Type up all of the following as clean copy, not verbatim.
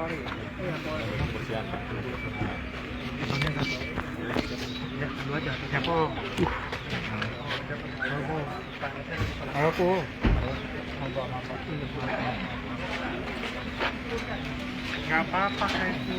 Iya, Pol. Kebersihan. Ambil satu. Ya, dua aja. Siapa? Aku. Nggak apa-apa itu.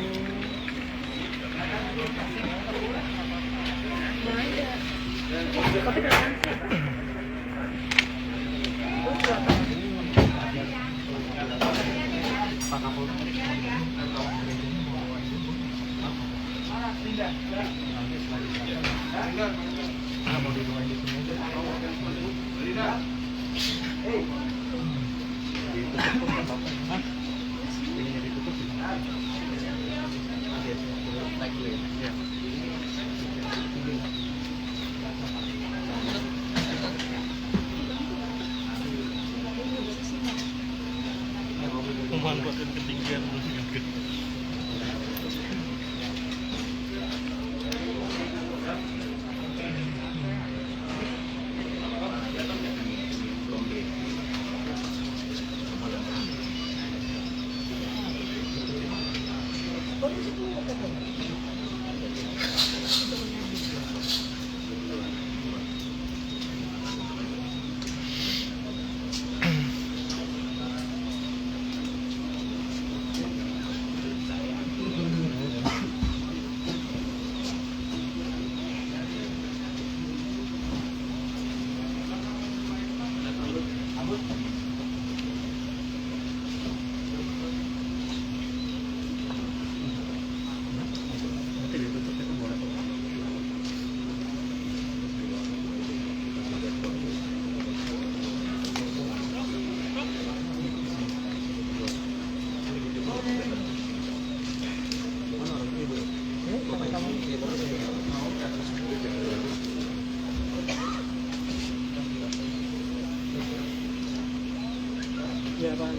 Mau diluarin di sini aja. Ini ditutup. Memanfaatkan ketinggian Ya, Pak.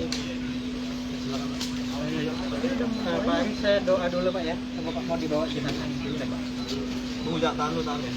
Pak, ini saya doa dulu, Pak ya. Bapak mau dibawa jenazah ini, Pak. Mengujak tanu ya.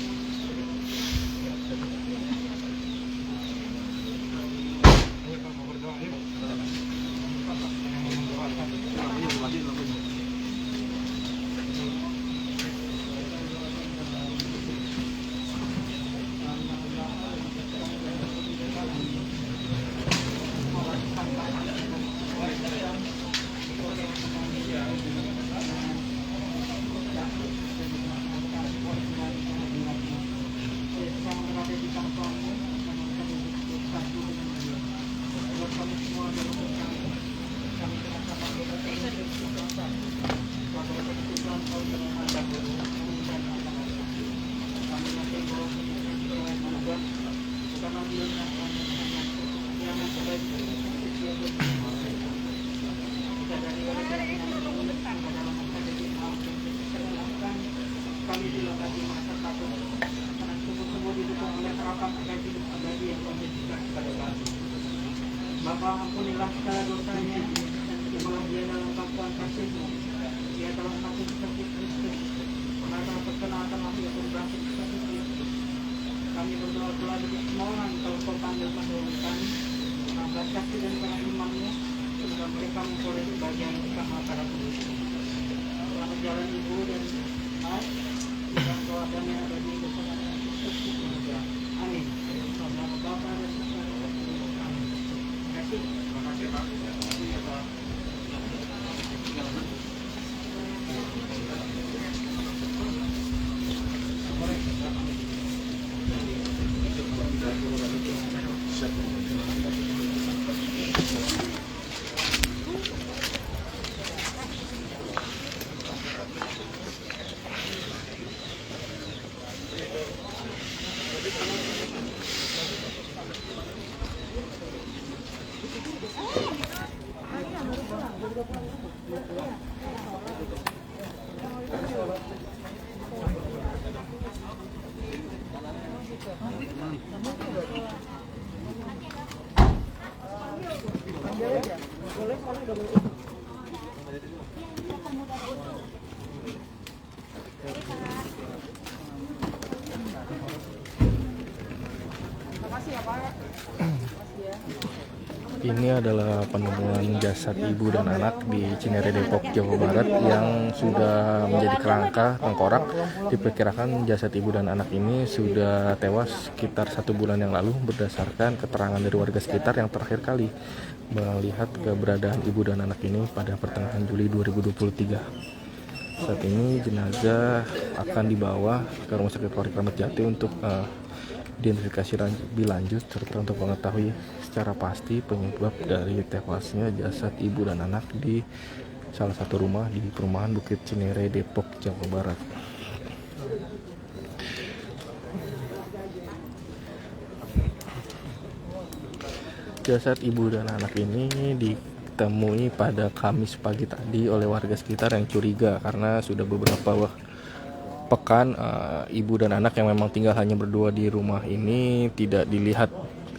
Kami di lokasi masa satu karena sungguh-sungguh didukung oleh harapan terkait hidup abadi yang konsisten kepada kami. Bapa, ampunilah segala dosanya dan terimalah dia dalam pangkuan kasih-Mu. Dia telah mati seperti Kristus, karena perkenalkan aku yang berbangkit seperti Kristus. Kami berdoa telah dimohon kalau Kau panggil pendahulu kami, belas kasih dan para imamnya, sehingga mereka memperoleh bagian bersama para kudus. Selamat jalan Ibu dan Mas. Dan doa-doanya ada di bersama Kristus. Amin. Selamat Bapa dan Putra dan Roh Kudus. Amin. Terima kasih. Terima kasih, Pak. Ini adalah penemuan jasad ibu dan anak di Cinere, Depok, Jawa Barat yang sudah menjadi kerangka tengkorak. Diperkirakan jasad ibu dan anak ini sudah tewas sekitar 1 bulan yang lalu berdasarkan keterangan dari warga sekitar yang terakhir kali melihat keberadaan ibu dan anak ini pada pertengahan Juli 2023. Saat ini jenazah akan dibawa ke Rumah Sakit Polri Kramat Jati untuk identifikasi lebih lanjut serta untuk mengetahui secara pasti penyebab dari tewasnya jasad ibu dan anak di salah satu rumah di perumahan Bukit Cinere, Depok, Jawa Barat. Jasad ibu dan anak ini ditemui pada Kamis pagi tadi oleh warga sekitar yang curiga karena sudah beberapa pekan ibu dan anak yang memang tinggal hanya berdua di rumah ini tidak dilihat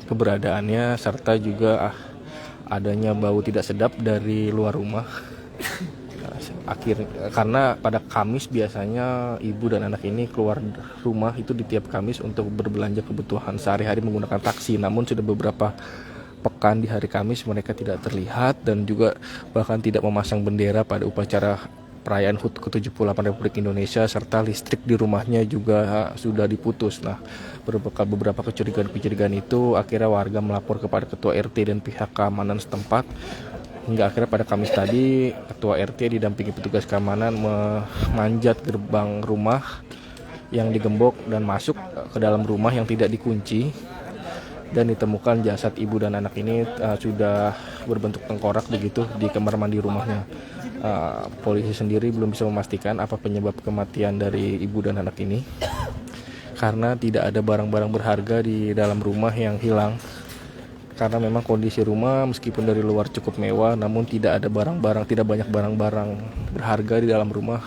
keberadaannya serta juga adanya bau tidak sedap dari luar rumah. Karena pada Kamis biasanya ibu dan anak ini keluar rumah itu di tiap Kamis untuk berbelanja kebutuhan sehari-hari menggunakan taksi, namun sudah beberapa pekan di hari Kamis mereka tidak terlihat dan juga bahkan tidak memasang bendera pada upacara perayaan HUT ke-78 Republik Indonesia serta listrik di rumahnya juga sudah diputus. Nah, beberapa kecurigaan itu akhirnya warga melapor kepada ketua RT dan pihak keamanan setempat. Hingga akhirnya pada Kamis tadi ketua RT didampingi petugas keamanan memanjat gerbang rumah yang digembok dan masuk ke dalam rumah yang tidak dikunci. Dan ditemukan jasad ibu dan anak ini sudah berbentuk tengkorak begitu di kamar mandi rumahnya. Polisi sendiri belum bisa memastikan apa penyebab kematian dari ibu dan anak ini karena tidak ada barang-barang berharga di dalam rumah yang hilang. Karena memang kondisi rumah meskipun dari luar cukup mewah, namun tidak banyak barang-barang berharga di dalam rumah.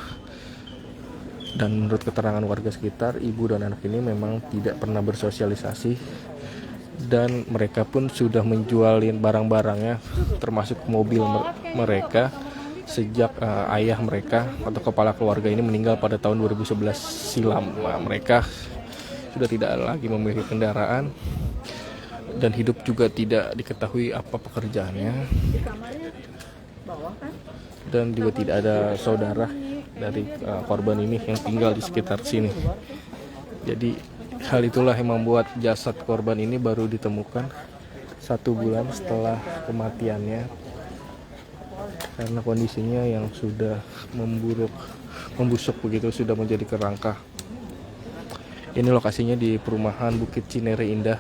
Dan menurut keterangan warga sekitar, ibu dan anak ini memang tidak pernah bersosialisasi dan mereka pun sudah menjualin barang-barangnya termasuk mobil mereka sejak ayah mereka atau kepala keluarga ini meninggal pada tahun 2011 silam. Mereka sudah tidak lagi memiliki kendaraan dan hidup juga tidak diketahui apa pekerjaannya dan juga tidak ada saudara dari korban ini yang tinggal di sekitar sini. Jadi hal itulah yang membuat jasad korban ini baru ditemukan 1 bulan setelah kematiannya karena kondisinya yang sudah membusuk begitu, sudah menjadi kerangka. Ini lokasinya di perumahan Bukit Cinere Indah,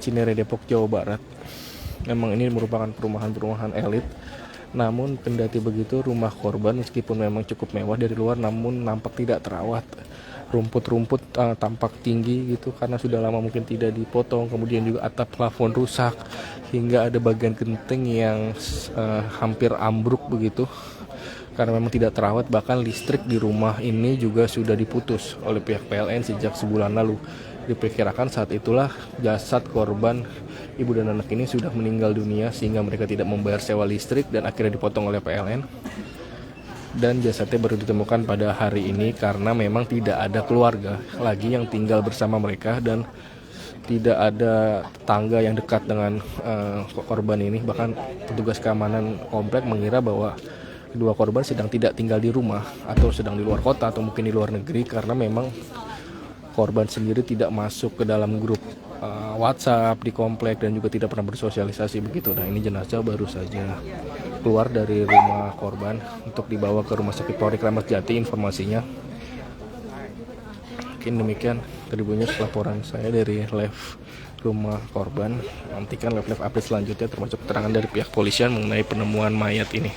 Cinere, Depok, Jawa Barat. Memang ini merupakan perumahan elit, namun kendati begitu rumah korban meskipun memang cukup mewah dari luar namun nampak tidak terawat. Rumput-rumput tampak tinggi gitu karena sudah lama mungkin tidak dipotong, kemudian juga atap plafon rusak hingga ada bagian genteng yang hampir ambruk begitu karena memang tidak terawat. Bahkan listrik di rumah ini juga sudah diputus oleh pihak PLN sejak sebulan lalu. Diperkirakan saat itulah jasad korban ibu dan anak ini sudah meninggal dunia sehingga mereka tidak membayar sewa listrik dan akhirnya dipotong oleh PLN. Dan jasadnya baru ditemukan pada hari ini karena memang tidak ada keluarga lagi yang tinggal bersama mereka dan tidak ada tetangga yang dekat dengan korban ini. Bahkan petugas keamanan komplek mengira bahwa kedua korban sedang tidak tinggal di rumah atau sedang di luar kota atau mungkin di luar negeri karena memang korban sendiri tidak masuk ke dalam grup WhatsApp di komplek dan juga tidak pernah bersosialisasi begitu. Nah, ini jenazah baru saja keluar dari rumah korban untuk dibawa ke Rumah Sakit Polri Kramat Jati informasinya. Mungkin demikian Tribun News laporan saya dari live rumah korban. Nantikan live update selanjutnya termasuk keterangan dari pihak polisian mengenai penemuan mayat ini.